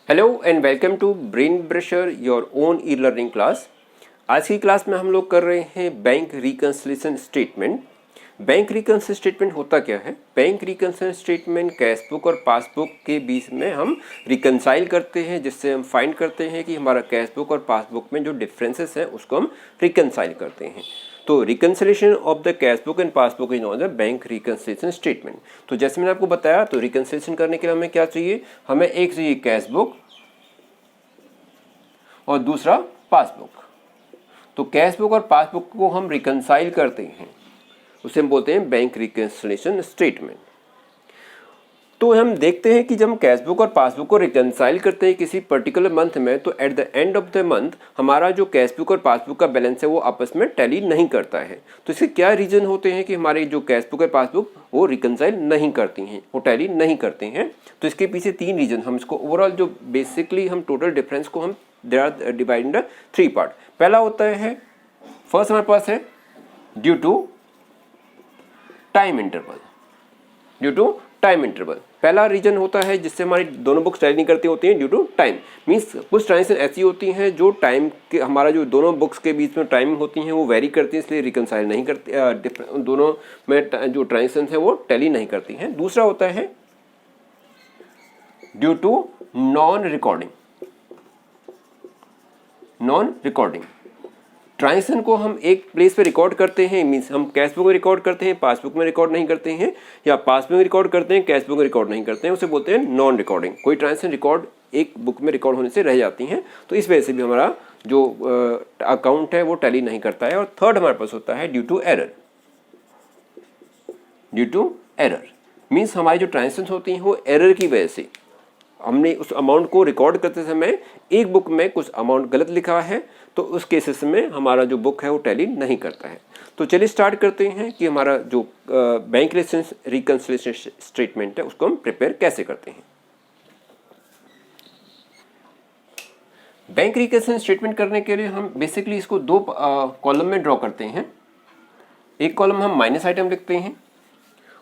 Hello and welcome to brain brusher your own e learning class. आज की class में हम लोग कर रहे हैं bank reconciliation statement. Bank reconciliation statement होता क्या है? Bank reconciliation statement cash book और पासबुक के बीच में हम रिकन्साइल करते हैं, जिससे हम फाइंड करते हैं कि हमारा कैश बुक और पासबुक में जो डिफरेंसेस हैं उसको हम रिकन्साइल करते हैं। तो reconciliation of the cash book and passbook is known as bank reconciliation statement. तो जैसे मैंने आपको बताया, तो रिकन्सिलिएशन करने के लिए हमें क्या चाहिए? हमें एक चाहिए कैश बुक और दूसरा पासबुक। तो कैश बुक और पासबुक को हम रिकन्साइल करते हैं, उसे हम बोलते हैं बैंक रिकन्सिलिएशन स्टेटमेंट। तो हम देखते हैं कि जब हम कैश बुक और पासबुक को रिकन्साइल करते हैं किसी पर्टिकुलर मंथ में, तो at the end of the month हमारा जो कैश बुक और पासबुक का बैलेंस है वो आपस में टैली नहीं करता है। तो इसके क्या रीजन होते हैं कि हमारे जो कैश बुक और पासबुक वो रिकन्साइल नहीं करती हैं, वो टैली नहीं करते हैं? तो इसके पीछे तीन रीजन, हम इसको ओवरऑल जो बेसिकली हम टोटल डिफरेंस को हम they are divide in three part. पहला होता है, फर्स्ट हमारे पास है due to time interval. Due to time interval पहला रीजन होता है जिससे हमारी दोनों बुक्स टैली नहीं करती होती हैं। ड्यू टू टाइम मीन्स कुछ ट्रांजेक्शन ऐसी होती हैं जो टाइम के हमारा जो दोनों बुक्स के बीच में टाइमिंग होती हैं वो वेरी करती हैं, इसलिए रिकन्साइल नहीं करती, दोनों में जो ट्रांजेक्शन है वो टैली नहीं करती हैं। दूसरा होता है due to non recording. Non recording transaction को हम एक प्लेस पे रिकॉर्ड करते हैं, मीन्स हम कैश बुक में रिकॉर्ड करते हैं, पासबुक में रिकॉर्ड नहीं करते हैं, या पासबुक में रिकॉर्ड करते हैं, कैश बुक में रिकॉर्ड नहीं करते हैं, उसे बोलते हैं नॉन रिकॉर्डिंग। कोई ट्रांजेक्शन रिकॉर्ड एक बुक में रिकॉर्ड होने से रह जाती हैं, तो इस वजह से भी हमारा जो अकाउंट है वो टैली नहीं करता है। और थर्ड हमारे पास होता है due to error. Due to error means हमारी जो ट्रांजेक्शन होती हैं वो एरर की वजह से, हमने उस अमाउंट को रिकॉर्ड करते समय एक बुक में कुछ अमाउंट गलत लिखा है, तो उस केसेस में हमारा जो बुक है वो टैली नहीं करता है। तो चलिए स्टार्ट करते हैं कि हमारा जो बैंक रिकन्सिलिएशन स्टेटमेंट है उसको हम प्रिपेयर कैसे करते हैं। बैंक रिकन्सिलिएशन स्टेटमेंट करने के लिए हम बेसिकली इसको दो कॉलम में ड्रॉ करते हैं। एक कॉलम हम माइनस आइटम लिखते हैं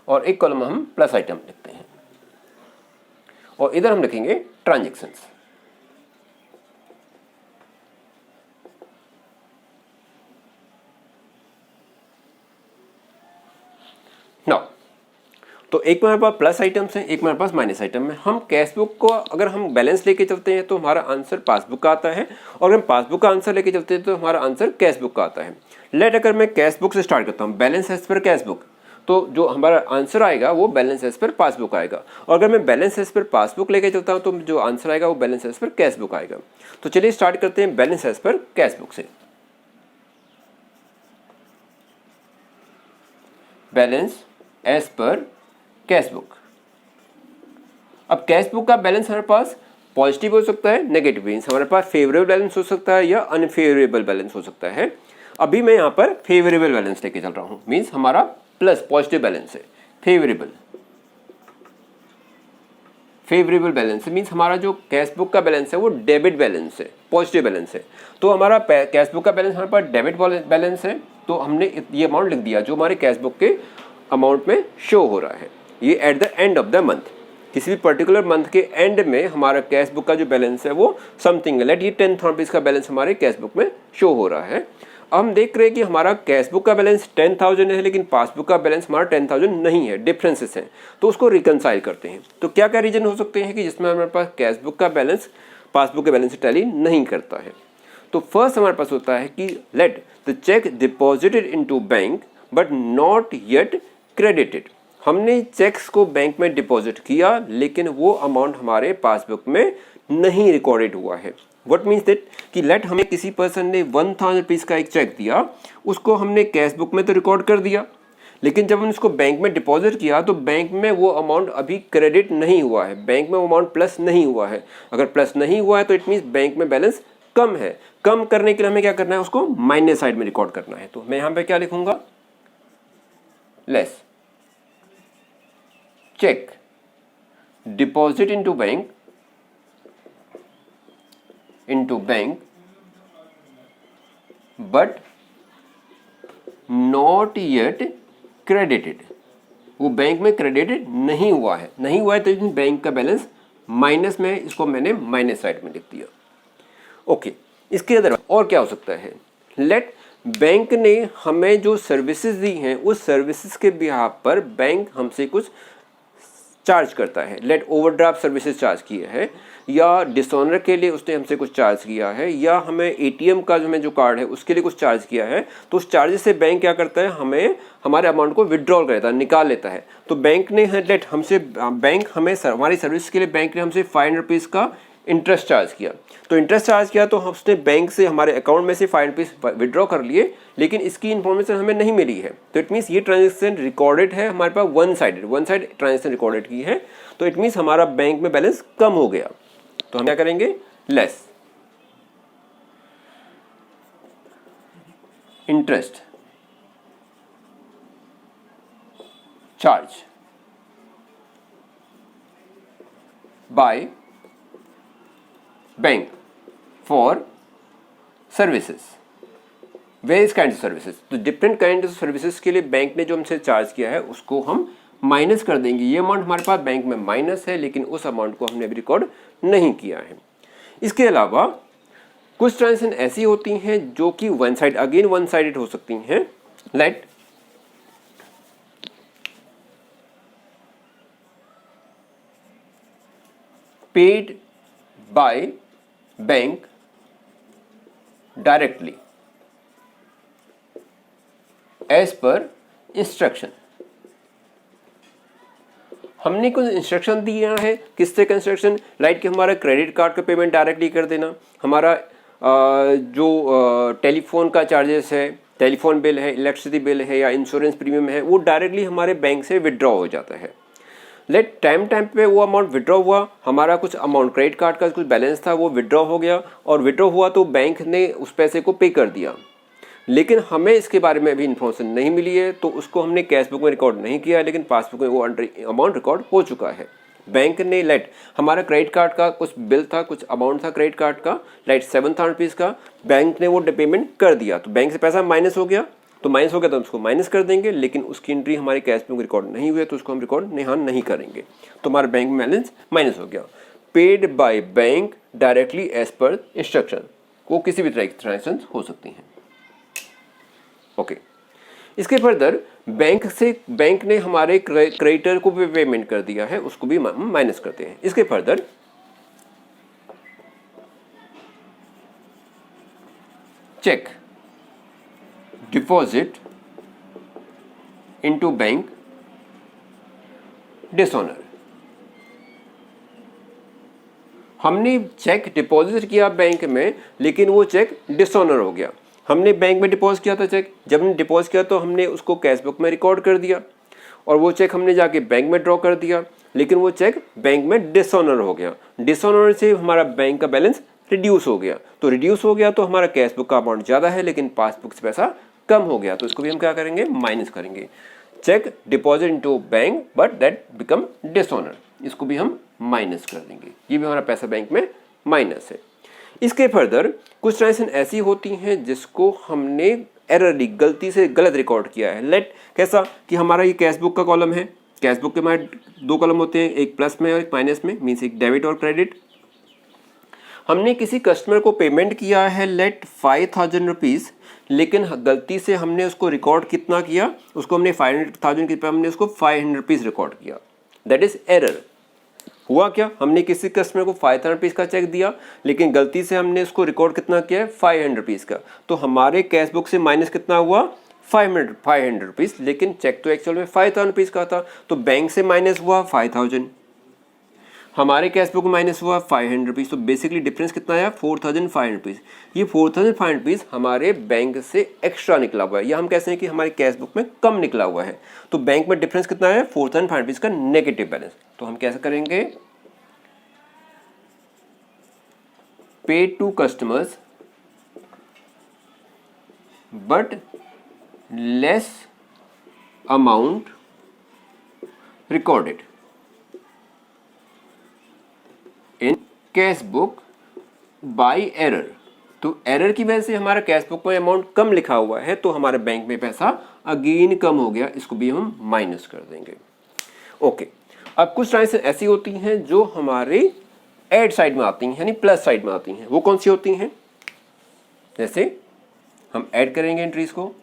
और एक कॉलम हम प्लस आइटम लिखते हैं, और इधर हम लिखेंगे ट्रांजैक्शंस। नाउ तो एक में हमारे पास प्लस आइटम्स हैं, एक में हमारे पास माइनस आइटम है। हम कैश बुक को अगर हम बैलेंस लेके चलते हैं तो हमारा आंसर पासबुक का आता है, और हम पासबुक का आंसर लेके चलते हैं तो हमारा आंसर कैश बुक का आता है। लेट अगर मैं कैश बुक से स्टार्ट करता हूँ, balance as per cash book, तो जो हमारा आंसर आएगा वो बैलेंस एज पर पासबुक आएगा। और अगर मैं बैलेंस एज पर पासबुक लेके चलता हूँ तो जो आंसर आएगा वो balance as per cash book आएगा। तो चलिए स्टार्ट करते हैं balance as per cash book से। Balance as per cash book. अब कैश बुक का बैलेंस हमारे पास पॉजिटिव हो सकता है, नेगेटिव मीन्स हमारे पास फेवरेबल बैलेंस हो सकता है या अनफेवरेबल बैलेंस हो सकता है। अभी मैं यहाँ पर फेवरेबल बैलेंस लेके चल रहा हूँ, मीन्स हमारा प्लस पॉजिटिव बैलेंस है। फेवरेबल फेवरेबल बैलेंस मीन्स हमारा जो कैश बुक का बैलेंस है वो डेबिट बैलेंस है, पॉजिटिव बैलेंस है। तो हमारा कैश बुक का बैलेंस हमारे पास डेबिट बैलेंस है, तो हमने ये अमाउंट लिख दिया जो हमारे कैश बुक के अमाउंट में शो हो रहा है। ये at the end of the month, किसी भी पर्टिकुलर मंथ के एंड में हमारा कैश बुक का जो बैलेंस है वो समथिंग लेट ये 10,000 रुपीज़ का बैलेंस हमारे कैश बुक में शो हो रहा है। अब हम देख रहे हैं कि हमारा कैश बुक का बैलेंस 10,000 है, लेकिन पासबुक का बैलेंस हमारा 10,000 नहीं है, डिफरेंसेस हैं। तो उसको रिकन्साइल करते हैं। तो क्या क्या रीजन हो सकते हैं कि जिसमें हमारे पास कैश बुक का बैलेंस पासबुक के बैलेंस से टैली नहीं करता है? तो फर्स्ट हमारे पास होता है कि let the check deposited into bank but not yet credited. हमने चेक्स को बैंक में डिपॉजिट किया लेकिन वो अमाउंट हमारे पासबुक में नहीं रिकॉर्डेड हुआ है। व्हाट मीन्स दैट कि लेट हमें किसी पर्सन ने 1,000 रुपीज़ का एक चेक दिया, उसको हमने कैश बुक में तो रिकॉर्ड कर दिया, लेकिन जब हमने उसको बैंक में डिपॉजिट किया तो बैंक में वो अमाउंट अभी क्रेडिट नहीं हुआ है, बैंक में वो अमाउंट प्लस नहीं हुआ है। अगर प्लस नहीं हुआ है तो इट मीन्स बैंक में बैलेंस कम है। कम करने के लिए हमें क्या करना है, उसको माइनस साइड में रिकॉर्ड करना है। तो मैं यहाँ पे क्या लिखूंगा, less check deposit into bank but not yet credited। वो बैंक में क्रेडिटेड नहीं हुआ है, नहीं हुआ है तो बैंक का बैलेंस माइनस में है, इसको मैंने माइनस साइड में लिख दिया। ओके, इसके अंदर और क्या हो सकता है, लेट बैंक ने हमें जो सर्विसेज दी हैं उस सर्विसेज के बिहाफ पर बैंक हमसे कुछ चार्ज करता है। लेट ओवरड्राफ्ट सर्विसेज चार्ज किए हैं, या डिसऑनर के लिए उसने हमसे कुछ चार्ज किया है, या हमें एटीएम का हमें जो कार्ड है उसके लिए कुछ चार्ज किया है। तो उस चार्जेस से बैंक क्या करता है, हमें हमारे अमाउंट को विड्रॉल कर देता है, निकाल लेता है। तो बैंक ने लेट हमसे बैंक हमें हमारी सर्विस के लिए बैंक ने हमसे 500 रुपीज़ का इंटरेस्ट चार्ज किया। तो इंटरेस्ट चार्ज किया तो उसने बैंक से हमारे अकाउंट में से 500 रुपीज़ विड्रॉ कर लिए, लेकिन इसकी इन्फॉर्मेशन हमें नहीं मिली है। तो इट मीन्स ये ट्रांजेक्शन रिकॉर्डेड है हमारे पास वन साइड ट्रांजेक्शन रिकॉर्डेड की है। तो इट मीन्स हमारा बैंक में बैलेंस कम हो गया। तो हम क्या करेंगे, less interest charge by bank for services, various kind of services. तो डिफरेंट काइंड ऑफ सर्विसेज के लिए बैंक ने जो हमसे चार्ज किया है उसको हम माइनस कर देंगे। ये अमाउंट हमारे पास बैंक में माइनस है, लेकिन उस अमाउंट को हमने अभी रिकॉर्ड नहीं किया है। इसके अलावा कुछ ट्रांजेक्शन ऐसी होती हैं जो कि वन साइडेड हो सकती हैं। Let paid by bank directly as per instruction. हमने कुछ इंस्ट्रक्शन दिया है, किस तरह का इंस्ट्रक्शन, लाइक कि हमारा क्रेडिट कार्ड का पेमेंट डायरेक्टली कर देना, हमारा जो टेलीफोन का चार्जेस है, टेलीफोन बिल है, इलेक्ट्रिसिटी बिल है या इंश्योरेंस प्रीमियम है, वो डायरेक्टली हमारे बैंक से विड्रॉ हो जाता है। लेट टाइम पे वो अमाउंट विड्रॉ हुआ, हमारा कुछ अमाउंट क्रेडिट कार्ड का कुछ बैलेंस था वो विड्रॉ हो गया, और विड्रॉ हुआ तो बैंक ने उस पैसे को पे कर दिया, लेकिन हमें इसके बारे में अभी इन्फॉर्मेशन नहीं मिली है। तो उसको हमने कैश बुक में रिकॉर्ड नहीं किया, लेकिन पासबुक में वो अमाउंट रिकॉर्ड हो चुका है। बैंक ने लेट हमारा क्रेडिट कार्ड का कुछ बिल था, कुछ अमाउंट था क्रेडिट कार्ड का, लेट 7,000 रुपीज़ का, बैंक ने वो पेमेंट कर दिया। तो बैंक से पैसा माइनस हो गया, तो माइनस हो गया तो उसको माइनस कर देंगे, लेकिन उसकी एंट्री हमारे कैश बुक रिकॉर्ड नहीं हुई है तो उसको हम रिकॉर्ड नहीं करेंगे। तो हमारा बैंक बैलेंस माइनस हो गया। Paid by bank directly as per instruction, वो किसी भी तरह की ट्रांजेक्शन हो सकती हैं। ओके, इसके फर्दर बैंक ने हमारे क्रेडिटर को भी पेमेंट कर दिया है, उसको भी माइनस करते हैं। इसके further cheque deposit into bank dishonour. हमने चेक डिपॉजिट किया बैंक में, लेकिन वो चेक डिसऑनर हो गया। हमने बैंक में डिपॉजिट किया था चेक, जब हमने डिपॉजिट किया तो हमने उसको कैश बुक में रिकॉर्ड कर दिया, और वो चेक हमने जाके बैंक में ड्रॉ कर दिया, लेकिन वो चेक बैंक में डिसऑनर हो गया। डिसऑनर से हमारा बैंक का बैलेंस रिड्यूस हो गया। तो रिड्यूस हो गया तो हमारा कैश बुक का अमाउंट ज़्यादा है, लेकिन पासबुक से पैसा कम हो गया, तो इसको भी हम क्या करेंगे, माइनस करेंगे। Cheque deposit into bank but that become dishonour, इसको भी हम माइनस कर देंगे। ये भी हमारा पैसा बैंक में माइनस है। इसके फर्दर कुछ ट्रांजेक्शन ऐसी होती हैं जिसको हमने एररली गलती से गलत रिकॉर्ड किया है। लेट कैसा कि हमारा ये कैश बुक का कॉलम है, कैश बुक के हमारे दो कॉलम होते हैं, एक प्लस में और एक माइनस में, मीन्स एक डेबिट और क्रेडिट। हमने किसी कस्टमर को पेमेंट किया है लेट 5,000 रुपीज़, लेकिन गलती से हमने उसको रिकॉर्ड कितना किया, उसको हमने 500,000 के हमने उसको 500 रुपीज़ रिकॉर्ड किया। That is error. हुआ क्या, हमने किसी कस्टमर को 5,000 रुपीज़ का चेक दिया, लेकिन गलती से हमने उसको रिकॉर्ड कितना किया है, 500 रुपीज़ का। तो हमारे कैश बुक से माइनस कितना हुआ, 500 रुपीज़, लेकिन चेक तो एक्चुअल में 5,000 रुपीज़ का था। तो बैंक से माइनस हुआ 5,000, हमारे कैश बुक में माइनस हुआ 500 रुपीज़। तो बेसिकली डिफरेंस कितना आया, 4,500 रुपीज़। ये 4,500 रुपीज़ हमारे बैंक से एक्स्ट्रा निकला हुआ है, या हम कहते हैं कि हमारे कैश बुक में कम निकला हुआ है। तो बैंक में डिफरेंस कितना है, 4,500 रुपीज़ का नेगेटिव बैलेंस। तो हम कैसे करेंगे, paid to customers but less amount recorded in cash book by error. तो एरर की वजह से हमारा कैश बुक में अमाउंट कम लिखा हुआ है, तो हमारे बैंक में पैसा अगेन कम हो गया, इसको भी हम माइनस कर देंगे। ओके, अब कुछ ट्रांजेक्शन ऐसी होती हैं जो हमारे ऐड साइड में आती हैं, यानी प्लस साइड में आती हैं। वो कौन सी होती हैं? जैसे हम ऐड करेंगे एंट्रीज को,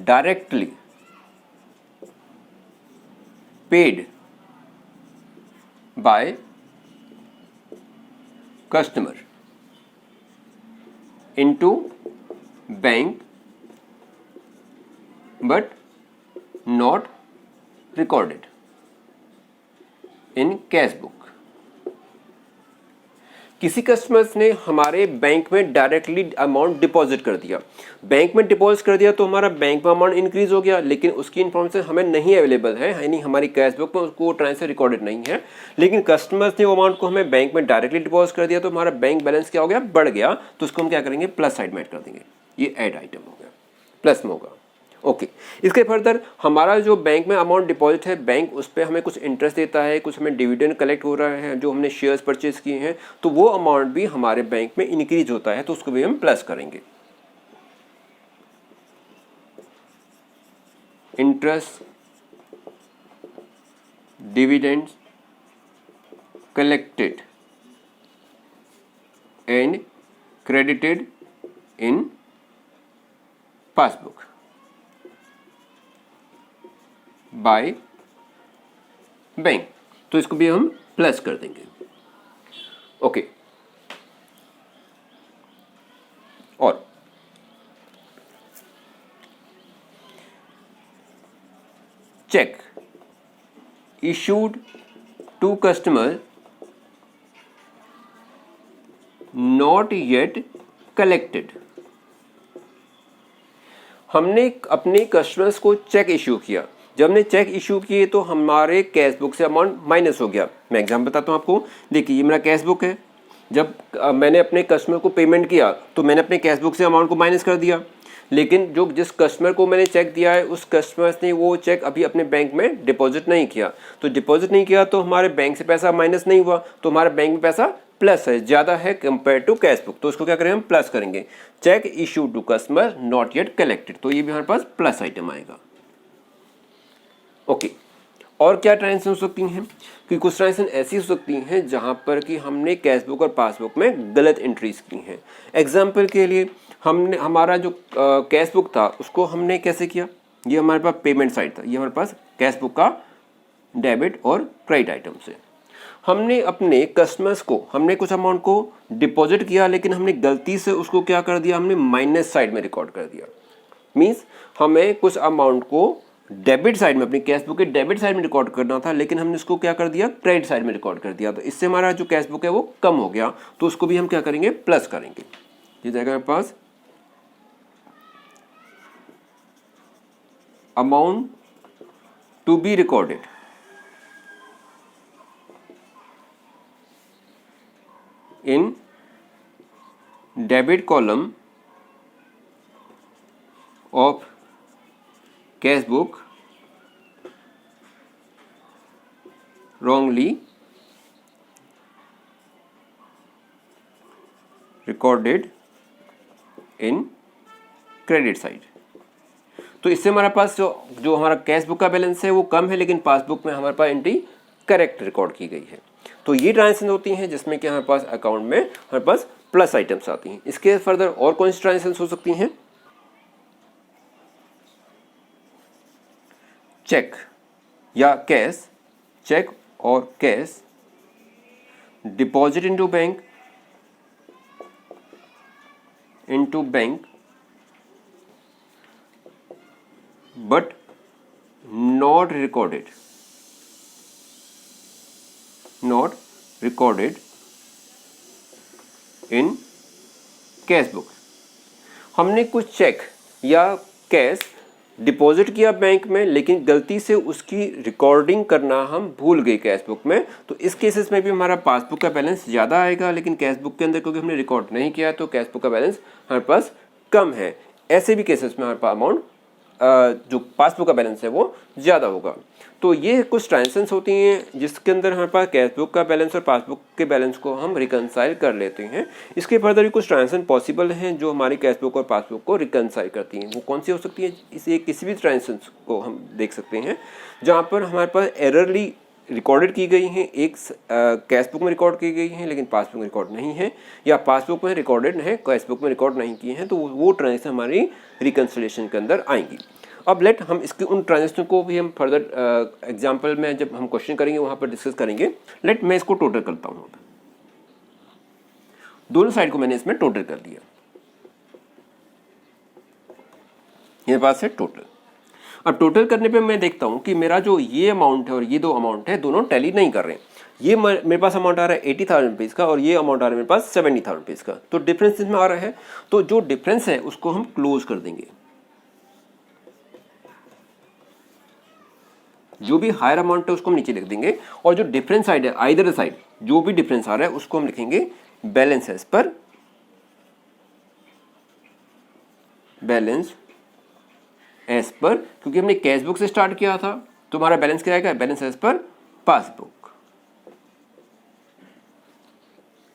directly paid by customer into bank but not recorded in cash book. किसी कस्टमर्स ने हमारे बैंक में डायरेक्टली अमाउंट डिपॉजिट कर दिया, बैंक में डिपॉजिट कर दिया तो हमारा बैंक में अमाउंट इंक्रीज हो गया, लेकिन उसकी इन्फॉर्मेशन हमें नहीं अवेलेबल है, यानी हमारी कैश बुक में उसको ट्रांसफर रिकॉर्डेड नहीं है। लेकिन कस्टमर्स ने वो अमाउंट को हमें बैंक में डायरेक्टली डिपॉजिट कर दिया तो हमारा बैंक बैलेंस क्या हो गया? बढ़ गया। तो उसको हम क्या करेंगे? प्लस साइड में ऐड कर देंगे। ये ऐड आइटम हो गया, प्लस में होगा। ओके इसके फर्दर हमारा जो बैंक में अमाउंट डिपॉजिट है, बैंक उस पर हमें कुछ इंटरेस्ट देता है, कुछ हमें डिविडेंड कलेक्ट हो रहा है जो हमने शेयर्स परचेज किए हैं, तो वो अमाउंट भी हमारे बैंक में इंक्रीज होता है, तो उसको भी हम प्लस करेंगे। Interest dividend collected and credited in passbook by bank, तो इसको भी हम प्लस कर देंगे। ओके और cheque issued to customer not yet collected. हमने अपने कस्टमर्स को चेक इशू किया, जब हमने चेक इशू किए तो हमारे कैश बुक से अमाउंट माइनस हो गया। मैं एग्जाम्पल बताता हूँ आपको। देखिए ये मेरा कैश बुक है, जब मैंने अपने कस्टमर को पेमेंट किया तो मैंने अपने कैश बुक से अमाउंट को माइनस कर दिया, लेकिन जो जिस कस्टमर को मैंने चेक दिया है उस कस्टमर्स ने वो चेक अभी अपने बैंक में डिपॉजिट नहीं किया, तो डिपॉजिट नहीं किया तो हमारे बैंक से पैसा माइनस नहीं हुआ, तो हमारे बैंक में पैसा प्लस है, ज़्यादा है कंपेयर टू कैश बुक, तो उसको क्या करेंगे? हम प्लस करेंगे। Cheque issue to customer not yet collected, तो ये भी हमारे पास प्लस आइटम आएगा। ओके और क्या ट्रांजेक्शन हो सकती हैं? कि कुछ ट्रांजेक्शन ऐसी हो सकती हैं जहां पर कि हमने कैश बुक और पासबुक में गलत एंट्रीज की हैं। एग्जाम्पल के लिए हमने हमारा जो कैश बुक था उसको हमने कैसे किया? ये हमारे पास पेमेंट साइड था, ये हमारे पास कैश बुक का डेबिट और क्रेडिट आइटम से हमने अपने कस्टमर्स को हमने कुछ अमाउंट को डिपॉजिट किया, लेकिन हमने गलती से उसको क्या कर दिया? हमने माइनस साइड में रिकॉर्ड कर दिया। मीन्स हमें कुछ अमाउंट को डेबिट साइड में, अपनी कैश बुक के डेबिट साइड में रिकॉर्ड करना था, लेकिन हमने इसको क्या कर दिया? क्रेडिट साइड में रिकॉर्ड कर दिया, तो इससे हमारा जो कैश बुक है वो कम हो गया, तो उसको भी हम क्या करेंगे? प्लस करेंगे। ये जाएगा मेरे पास amount to be recorded in debit column of cash book wrongly recorded in credit side। तो इससे हमारे पास जो हमारा कैश बुक का बैलेंस है वो कम है, लेकिन पासबुक में हमारे पास एंट्री करेक्ट रिकॉर्ड की गई है। तो ये ट्रांजेक्शन होती हैं जिसमें कि हमारे पास अकाउंट में हमारे पास प्लस आइटम्स आती हैं। इसके फर्दर और कौन सी ट्रांजेक्शन हो सकती हैं? चेक या कैश, चेक और cash deposit into bank but not recorded in cash book. हमने कुछ चेक या कैश डिपॉजिट किया बैंक में, लेकिन गलती से उसकी रिकॉर्डिंग करना हम भूल गए कैश बुक में, तो इस केसेस में भी हमारा पासबुक का बैलेंस ज़्यादा आएगा, लेकिन कैश बुक के अंदर क्योंकि हमने रिकॉर्ड नहीं किया तो कैश बुक का बैलेंस हमारे पास कम है। ऐसे भी केसेस में हमारे पास अमाउंट जो पासबुक का बैलेंस है वो ज़्यादा होगा। तो ये कुछ ट्रांजेक्शंस होती हैं जिसके अंदर हमारे पास कैशबुक का बैलेंस और पासबुक के बैलेंस को हम रिकनसाइल कर लेते हैं। इसके फर्दर भी कुछ ट्रांजेक्शन पॉसिबल हैं जो हमारी कैशबुक और पासबुक को रिकनसाइल करती हैं। वो कौन सी हो सकती है, इसे किसी भी ट्रांजेक्शन को हम देख सकते हैं जहाँ पर हमारे पास एररली रिकॉर्डेड की गई हैं, एक कैशबुक में रिकॉर्ड की गई हैं लेकिन पासबुक में रिकॉर्ड नहीं है, या पासबुक में रिकॉर्डेड है कैशबुक में रिकॉर्ड नहीं किए हैं, तो वो ट्रांजेक्शन हमारी रिकन्सिलिएशन के अंदर आएंगी। अब लेट हम इसके उन ट्रांजेक्शन को भी हम फर्दर एग्जांपल में जब हम क्वेश्चन करेंगे वहाँ पर डिस्कस करेंगे। लेट मैं इसको टोटल करता हूँ, दोनों साइड को मैंने इसमें टोटल कर दिया, मेरे पास है टोटल। अब टोटल करने पे मैं देखता हूँ कि मेरा जो ये अमाउंट है और ये दो अमाउंट है दोनों टैली नहीं कर रहे हैं। ये मेरे पास अमाउंट आ रहा है 80,000 रुपीज़ का और ये अमाउंट आ रहा है मेरे पास 70,000 रुपीज़ का, तो डिफरेंस इसमें आ रहा है। तो जो डिफरेंस है उसको हम क्लोज कर देंगे, जो भी हायर अमाउंट है उसको हम नीचे लिख देंगे और जो डिफरेंस साइड है आइदर साइड जो भी डिफरेंस आ रहा है उसको हम लिखेंगे बैलेंस एज पर क्योंकि हमने कैशबुक से स्टार्ट किया था तो हमारा बैलेंस क्या आएगा, balance as per passbook,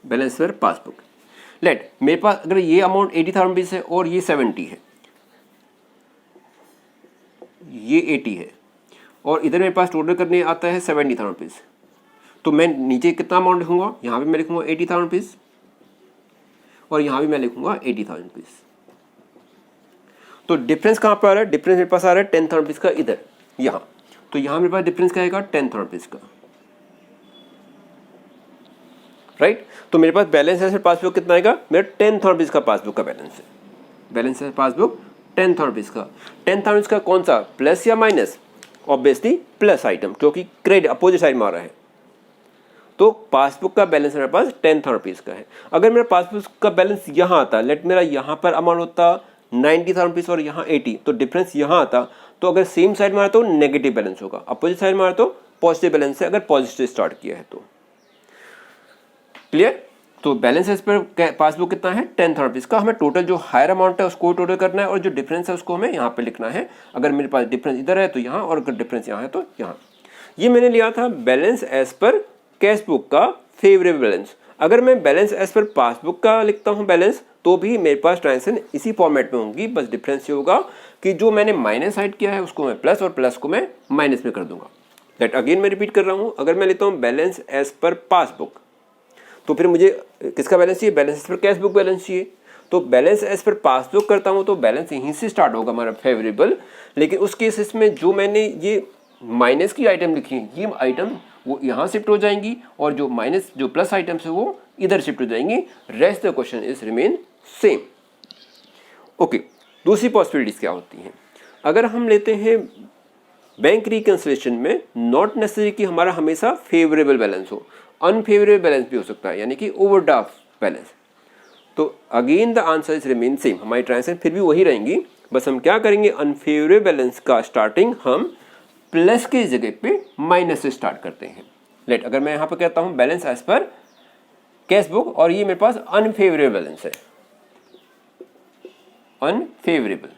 balance per passbook. Let मेरे पास अगर ये अमाउंट 80,000 रुपीज है और ये 70 है, ये 80 है और इधर मेरे पास टोटल करने आता है 70,000 रुपीज, तो मैं नीचे कितना अमाउंट लिखूंगा, यहाँ पे मैं लिखूंगा 80,000 रुपीज और यहाँ भी मैं लिखूंगा 80,000 रुपीज। तो डिफरेंस कहाँ पर आ रहा है, डिफरेंस मेरे पास आ रहा है 10,000 रुपीज का इधर यहाँ, तो यहाँ मेरे पास डिफरेंस क्या आएगा 10,000 रुपीज का, राइट। तो मेरे पास बैलेंस है पासबुक कितना आएगा, मेरा 10,000 रुपीज का पासबुक का बैलेंस है, बैलेंस है पासबुक 10,000 रुपीज का। 10,000 रुपीज का कौन सा, प्लस या माइनस, ऑब्वियसली प्लस आइटम क्योंकि क्रेडिट अपोजिट साइड में आ रहा है। तो पासबुक का बैलेंस मेरे पास 10,000 रुपीज का है। अगर मेरा पासबुक का बैलेंस यहाँ आता, लेट मेरा यहाँ पर अमाउंट होता 90,000 रुपीज और यहाँ 80, तो डिफरेंस यहाँ आता, तो अगर सेम साइड में आ तो नेगेटिव बैलेंस होगा, अपोजिट साइड में आ तो पॉजिटिव बैलेंस है अगर पॉजिटिव स्टार्ट किया है तो। क्लियर। तो बैलेंस एज पर पासबुक कितना है 10,000 रुपीज का, हमें टोटल जो हायर अमाउंट है उसको टोटल करना है और जो डिफरेंस है उसको हमें यहाँ पे लिखना है। अगर मेरे पास डिफरेंस इधर है तो यहाँ, और अगर डिफरेंस यहाँ है तो यहाँ। ये मैंने लिया था बैलेंस एज पर कैशबुक का फेवरेबल बैलेंस। अगर मैं बैलेंस एज पर पासबुक का लिखता हूँ बैलेंस, तो भी मेरे पास ट्रांजेक्शन इसी फॉर्मेट में होंगी, बस डिफरेंस ये होगा कि जो मैंने माइनस साइड किया है उसको मैं प्लस और प्लस को मैं माइनस में कर दूंगा। दैट अगेन मैं रिपीट कर रहा हूँ, अगर मैं लेता हूँ बैलेंस एज पर पासबुक तो फिर मुझे किसका बैलेंस चाहिए, balance as per cashbook balance चाहिए। तो बैलेंस एज पर पासबुक करता हूँ तो बैलेंस यहीं से स्टार्ट होगा हमारा फेवरेबल, लेकिन उस केसेस में जो मैंने ये माइनस की आइटम लिखी है ये आइटम वो यहाँ शिफ्ट हो जाएंगी और जो माइनस जो प्लस आइटम्स है वो इधर शिफ्ट हो जाएंगी। Rest the question is remain same. Okay, दूसरी पॉसिबिलिटीज क्या होती हैं, अगर हम लेते हैं बैंक रिकन्सिलिएशन में नॉट नेसेसरी कि हमारा हमेशा फेवरेबल बैलेंस हो, अनफेवरेबल बैलेंस भी हो सकता है, यानी कि ओवरड्राफ्ट बैलेंस। तो again the answer is remain same, हमारी ट्रांजेक्शन फिर भी वही रहेंगी, बस हम क्या करेंगे अनफेवरेबल बैलेंस का स्टार्टिंग हम प्लस के जगह पे माइनस से स्टार्ट करते हैं। लेट अगर मैं यहाँ पर कहता हूँ बैलेंस एज पर कैशबुक और ये मेरे पास अनफेवरेबल बैलेंस है, अनफेवरेबल,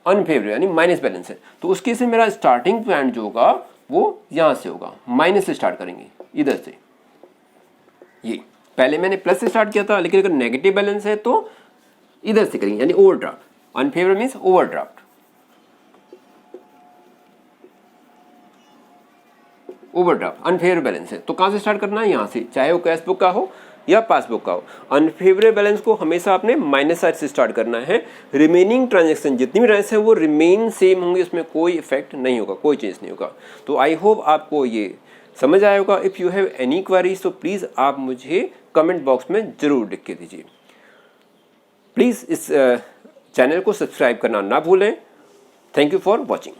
अनफेवरेबल यानी माइनस बैलेंस है, तो उसके से मेरा स्टार्टिंग पॉइंट जो होगा वो यहां से होगा, माइनस से स्टार्ट करेंगे इधर से। ये पहले मैंने प्लस से स्टार्ट किया था, लेकिन अगर नेगेटिव बैलेंस है तो इधर से करेंगे, यानी overdraft. Unfavourable means overdraft, overdraft unfavourable balance है तो कहां से स्टार्ट करना है, यहां से, चाहे वो कैशबुक का हो या पासबुक का हो। अनफेवरेबल बैलेंस को हमेशा आपने माइनस साइड से स्टार्ट करना है। रिमेनिंग ट्रांजैक्शन जितनी भी ट्रांजैक्शन है वो रिमेन सेम होंगे, उसमें कोई इफेक्ट नहीं होगा, कोई चेंज नहीं होगा। तो आई होप आपको ये समझ आया होगा। If you have any queries तो प्लीज़ आप मुझे कमेंट बॉक्स में ज़रूर लिख के दीजिए। प्लीज़ इस चैनल को सब्सक्राइब करना ना भूलें। Thank you for watching.